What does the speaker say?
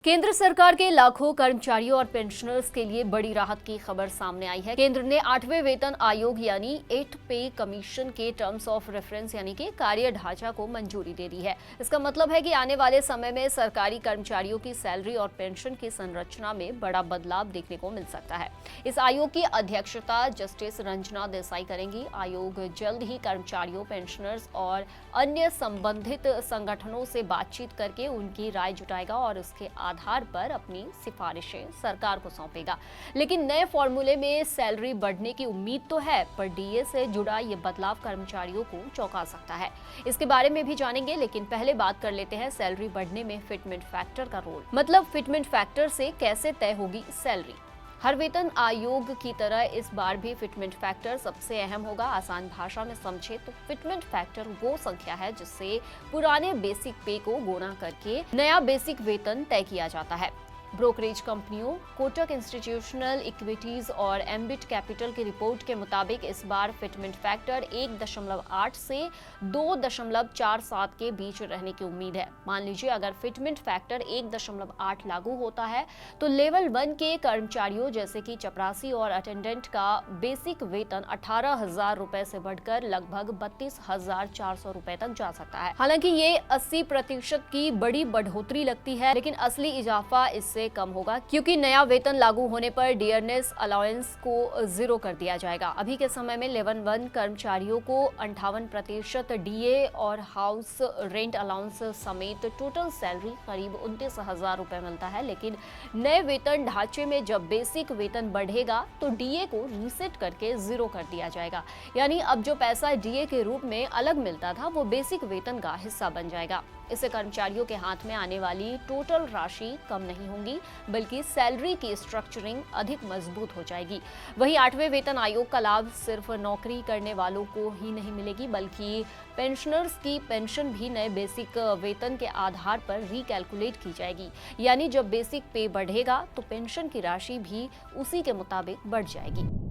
केंद्र सरकार के लाखों कर्मचारियों और पेंशनर्स के लिए बड़ी राहत की खबर सामने आई है। केंद्र ने 8वें वेतन आयोग यानी 8 पे कमीशन के टर्म्स ऑफ रेफरेंस यानी कि कार्य ढांचा को मंजूरी दे दी है। इसका मतलब है कि आने वाले समय में सरकारी कर्मचारियों की सैलरी और पेंशन की संरचना में बड़ा बदलाव देखने को मिल सकता है। इस आयोग की अध्यक्षता जस्टिस रंजना देसाई करेंगी। आयोग जल्द ही कर्मचारियों, पेंशनर्स और अन्य संबंधित संगठनों से बातचीत करके उनकी राय जुटाएगा और उसके आधार पर अपनी सिफारिशें सरकार को सौंपेगा। लेकिन नए फॉर्मूले में सैलरी बढ़ने की उम्मीद तो है, पर डीए से जुड़ा ये बदलाव कर्मचारियों को चौंका सकता है। इसके बारे में भी जानेंगे, लेकिन पहले बात कर लेते हैं सैलरी बढ़ने में फिटमेंट फैक्टर का रोल। मतलब फिटमेंट फैक्टर से कैसे तय होगी सैलरी। हर वेतन आयोग की तरह इस बार भी फिटमेंट फैक्टर सबसे अहम होगा। आसान भाषा में समझे तो फिटमेंट फैक्टर वो संख्या है जिससे पुराने बेसिक पे को गुणा करके नया बेसिक वेतन तय किया जाता है। ब्रोकरेज कंपनियों, कोटक इंस्टीट्यूशनल इक्विटीज और एम्बिट कैपिटल की रिपोर्ट के मुताबिक इस बार फिटमेंट फैक्टर 1.8 से 2.47 के बीच रहने की उम्मीद है। मान लीजिए अगर फिटमेंट फैक्टर 1.8 लागू होता है तो लेवल 1 के कर्मचारियों जैसे कि चपरासी और अटेंडेंट का बेसिक वेतन 18,000 रुपए से बढ़कर लगभग 32,400 रुपए तक जा सकता है। हालांकि ये 80% की बड़ी बढ़ोतरी लगती है, लेकिन असली इजाफा इससे कम होगा क्योंकि नया वेतन लागू होने पर डियरनेस अलाउंस को जीरो कर दिया जाएगा। अभी के समय में लेवल 1 कर्मचारियों को 58% डीए और हाउस रेंट अलाउंस समेत टोटल सैलरी करीब 29,000 रुपए मिलता है। लेकिन नए वेतन ढांचे में जब बेसिक वेतन बढ़ेगा तो डीए को रीसेट करके जीरो कर दिया जाएगा। यानी अब जो पैसा डीए के रूप में अलग मिलता था वो बेसिक वेतन का हिस्सा बन जाएगा। इससे कर्मचारियों के हाथ में आने वाली टोटल राशि कम नहीं होगी, बल्कि सैलरी की स्ट्रक्चरिंग अधिक मजबूत हो जाएगी। वहीं 8वें वेतन आयोग का लाभ सिर्फ नौकरी करने वालों को ही नहीं मिलेगी, बल्कि पेंशनर्स की पेंशन भी नए बेसिक वेतन के आधार पर रिकैलकुलेट की जाएगी। यानी जब बेसिक पे बढ़ेगा तो पेंशन की राशि भी उसी के मुताबिक बढ़ जाएगी।